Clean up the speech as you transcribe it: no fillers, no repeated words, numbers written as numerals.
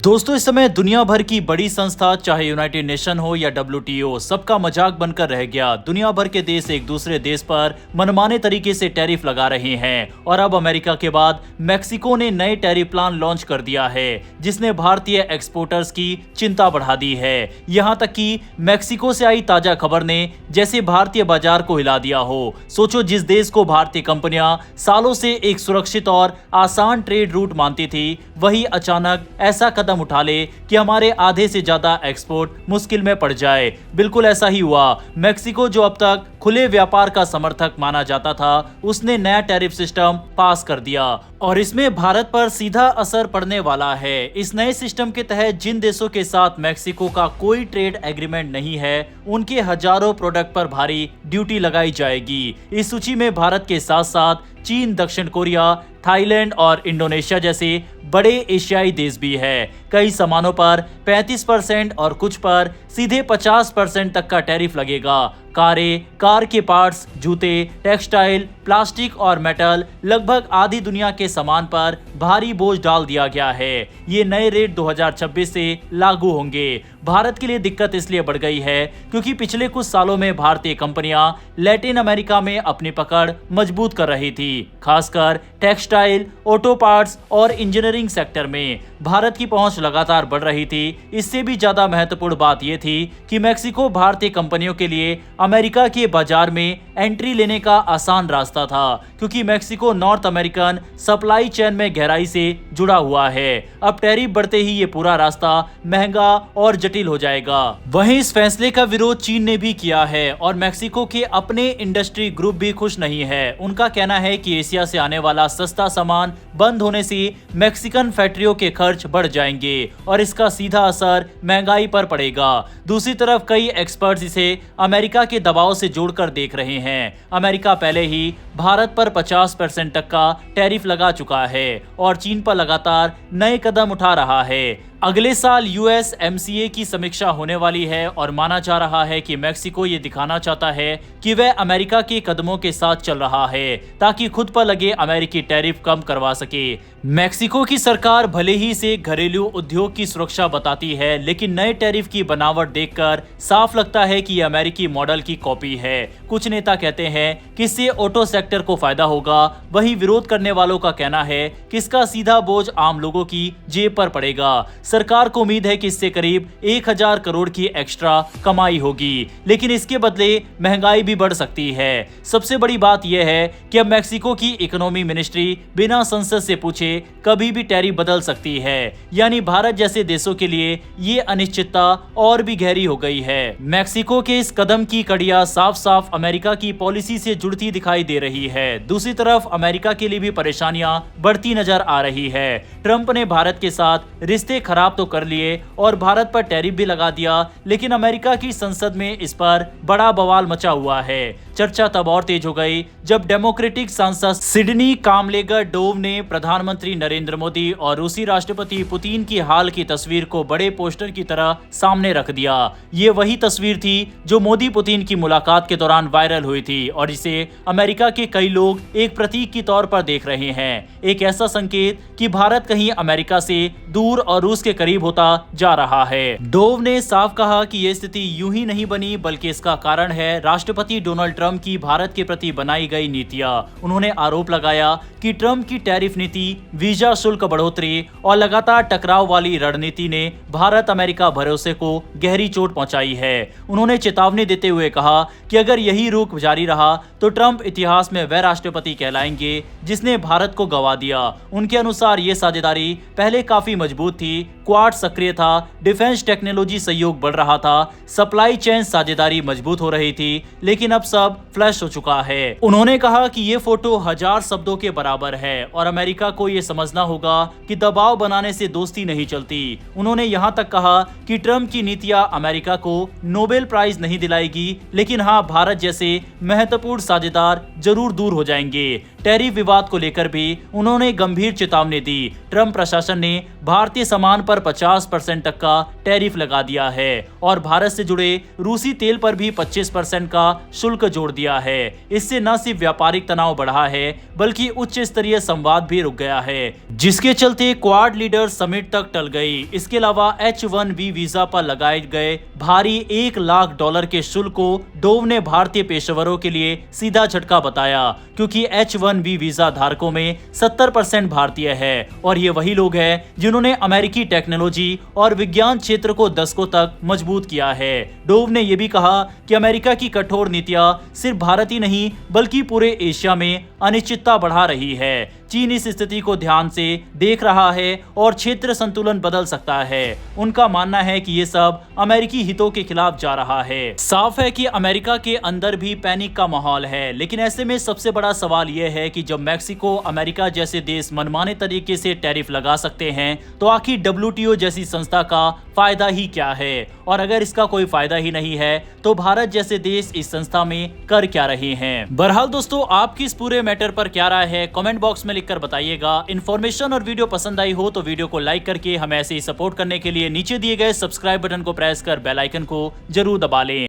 दोस्तों, इस समय दुनिया भर की बड़ी संस्था चाहे यूनाइटेड नेशन हो या WTO सबका मजाक बनकर रह गया। दुनिया भर के देश एक दूसरे देश पर मनमाने तरीके से टैरिफ लगा रहे हैं और अब अमेरिका के बाद मेक्सिको ने नए टैरिफ प्लान लॉन्च कर दिया है जिसने भारतीय एक्सपोर्टर्स की चिंता बढ़ा दी है। यहां तक कि मेक्सिको से आई ताजा खबर ने जैसे भारतीय बाजार को हिला दिया हो। सोचो, जिस देश को भारतीय कंपनियां सालों से एक सुरक्षित और आसान ट्रेड रूट मानती थी, वही अचानक ऐसा कदम उठा ले कि हमारे आधे से ज्यादा एक्सपोर्ट मुश्किल में पड़ जाए। बिल्कुल ऐसा ही हुआ। मेक्सिको, जो अब तक खुले व्यापार का समर्थक माना जाता था, उसने नया टैरिफ सिस्टम पास कर दिया और इसमें भारत पर सीधा असर पड़ने वाला है। इस नए सिस्टम के तहत जिन देशों के साथ मेक्सिको का कोई ट्रेड एग्रीमेंट नहीं है, उनके हजारों प्रोडक्ट पर भारी ड्यूटी लगाई जाएगी। इस सूची में भारत के साथ साथ चीन, दक्षिण कोरिया, थाईलैंड और इंडोनेशिया जैसे बड़े एशियाई देश भी है। कई सामानों पर 35% और कुछ पर सीधे 50% तक का टैरिफ लगेगा। कारें, कार के पार्ट्स, जूते, टेक्सटाइल, प्लास्टिक और मेटल, लगभग आधी दुनिया के सामान पर भारी बोझ डाल दिया गया है। ये नए रेट 2026 से लागू होंगे। भारत के लिए दिक्कत इसलिए बढ़ गई है क्योंकि पिछले कुछ सालों में भारतीय कंपनियां लैटिन अमेरिका में अपनी पकड़ मजबूत कर रही थी। खासकर टेक्सटाइल, ऑटो पार्ट्स और इंजीनियरिंग सेक्टर में भारत की पहुंच लगातार बढ़ रही थी। इससे भी ज्यादा महत्वपूर्ण बात यह थी कि मेक्सिको भारतीय कंपनियों के लिए अमेरिका के बाजार में एंट्री लेने का आसान रास्ता था, क्योंकि Mexico north American supply chain में गहराई से जुड़ा हुआ है। अब टैरिफ बढ़ते ही ये पूरा रास्ता महंगा और जटिल हो जाएगा। वहीं इस फैसले का विरोध चीन ने भी किया है और मेक्सिको के अपने इंडस्ट्री ग्रुप भी खुश नहीं है। उनका कहना है कि एशिया से आने वाला सस्ता सामान बंद होने से मैक्सिकन फैक्ट्रियों के खर्च बढ़ जाएंगे और इसका सीधा असर महंगाई पर पड़ेगा। दूसरी तरफ कई एक्सपर्ट्स इसे अमेरिका के दबाव से जोड़कर देख रहे हैं। अमेरिका पहले ही भारत पर 50% तक का टैरिफ लगा चुका है और चीन पर लगातार नए कदम उठा रहा है। अगले साल USMCA की समीक्षा होने वाली है और माना जा रहा है कि मेक्सिको ये दिखाना चाहता है कि वह अमेरिका के कदमों के साथ चल रहा है ताकि खुद पर लगे अमेरिकी टैरिफ कम करवा सके। मेक्सिको की सरकार भले ही इसे घरेलू उद्योग की सुरक्षा बताती है, लेकिन नए टैरिफ की बनावट देखकर साफ लगता है कि यह अमेरिकी मॉडल की कॉपी है। कुछ नेता कहते हैं कि इससे ऑटो सेक्टर को फायदा होगा, वहीं विरोध करने वालों का कहना है कि इसका सीधा बोझ आम लोगों की जेब पर पड़ेगा। सरकार को उम्मीद है कि इससे करीब 1000 करोड़ की एक्स्ट्रा कमाई होगी, लेकिन इसके बदले महंगाई भी बढ़ सकती है। सबसे बड़ी बात यह है कि अब मेक्सिको की इकोनॉमी मिनिस्ट्री बिना संसद से पूछे कभी भी टैरिफ बदल सकती है। यानी भारत जैसे देशों के लिए ये अनिश्चितता और भी गहरी हो गई है। मेक्सिको के इस कदम की कड़ियां साफ साफ अमेरिका की पॉलिसी से जुड़ती दिखाई दे रही है। दूसरी तरफ अमेरिका के लिए भी परेशानियां बढ़ती नजर आ रही है। ट्रंप ने भारत के साथ रिश्ते खराब तो कर लिए और भारत पर टैरिफ भी लगा दिया, लेकिन अमेरिका की संसद में इस पर बड़ा बवाल मचा हुआ है। चर्चा तब और तेज हो गई जब डेमोक्रेटिक सांसद सिडनी कामलेगर डोव ने प्रधानमंत्री नरेंद्र मोदी और रूसी राष्ट्रपति पुतिन की हाल की तस्वीर को बड़े पोस्टर की तरह सामने रख दिया। ये वही तस्वीर थी जो मोदी पुतिन की मुलाकात के दौरान वायरल हुई थी और इसे अमेरिका के कई लोग एक प्रतीक के तौर पर देख रहे हैं। एक ऐसा संकेत कि भारत कहीं अमेरिका से दूर और रूस के करीब होता जा रहा है। डोव ने साफ कहा कि यह स्थिति यूं ही नहीं बनी, बल्कि इसका कारण है राष्ट्रपति डोनाल्ड ट्रंप की भारत के प्रति बनाई गई नीतियां। उन्होंने आरोप लगाया कि ट्रंप की टैरिफ नीति, वीजा शुल्क बढ़ोतरी और लगातार टकराव वाली रणनीति ने भारत अमेरिका भरोसे को गहरी चोट पहुंचाई है। उन्होंने चेतावनी देते हुए कहा कि अगर यही रुख जारी रहा तो ट्रंप इतिहास में वह राष्ट्रपति कहलाएंगे जिसने भारत को गंवा दिया। उनके अनुसार ये साझेदारी पहले काफी मजबूत थी, क्वाड सक्रिय था, डिफेंस टेक्नोलॉजी सहयोग बढ़ रहा था, सप्लाई चेन साझेदारी मजबूत हो रही थी, लेकिन अब सब फ्लैश हो चुका है। उन्होंने कहा कि ये फोटो 1000 शब्दों के बराबर है और अमेरिका को ये समझना होगा कि दबाव बनाने से दोस्ती नहीं चलती। उन्होंने यहाँ तक कहा कि ट्रंप की नीतियां अमेरिका को नोबेल प्राइज नहीं दिलाएगी, लेकिन हाँ, भारत जैसे महत्वपूर्ण साझेदार जरूर दूर हो जाएंगे। टैरिफ विवाद को लेकर भी उन्होंने गंभीर चेतावनी दी। ट्रंप प्रशासन ने भारतीय सामान पर 50% तक का टैरिफ लगा दिया है और भारत से जुड़े रूसी तेल पर भी 25% का शुल्क जोड़ दिया है। इससे न सिर्फ व्यापारिक तनाव बढ़ा है बल्कि उच्च स्तरीय संवाद भी रुक गया है, जिसके चलते क्वाड लीडर समिट तक टल गई। इसके अलावा H-1B वीजा पर लगाए गए भारी $1 लाख के शुल्क को डोव ने भारतीय पेशेवरों के लिए सीधा झटका बताया, क्योंकि H-1B वीजा धारकों में 70% भारतीय है और ये वही लोग हैं जिन्होंने अमेरिकी टेक्नोलॉजी और विज्ञान क्षेत्र को दशकों तक मजबूत किया है। डोव ने यह भी कहा कि अमेरिका की कठोर नीतियां सिर्फ भारत ही नहीं बल्कि पूरे एशिया में अनिश्चितता बढ़ा रही है। चीन इस स्थिति को ध्यान से देख रहा है और क्षेत्र संतुलन बदल सकता है। उनका मानना है कि ये सब अमेरिकी हितों के खिलाफ जा रहा है। साफ है कि अमेरिका के अंदर भी पैनिक का माहौल है, लेकिन ऐसे में सबसे बड़ा सवाल यह है कि जब मैक्सिको अमेरिका जैसे देश मनमाने तरीके से टैरिफ लगा सकते हैं तो आखिर WTO जैसी संस्था का फायदा ही क्या है, और अगर इसका कोई फायदा ही नहीं है तो भारत जैसे देश इस संस्था में कर क्या रहे हैं। बहरहाल दोस्तों, आपकी इस पूरे मैटर पर क्या राय है कमेंट बॉक्स में लिखकर बताइएगा। इन्फॉर्मेशन और वीडियो पसंद आई हो तो वीडियो को लाइक करके हमें ऐसे ही सपोर्ट करने के लिए नीचे दिए गए सब्सक्राइब बटन को प्रेस कर बेल आइकन को जरूर दबा लें।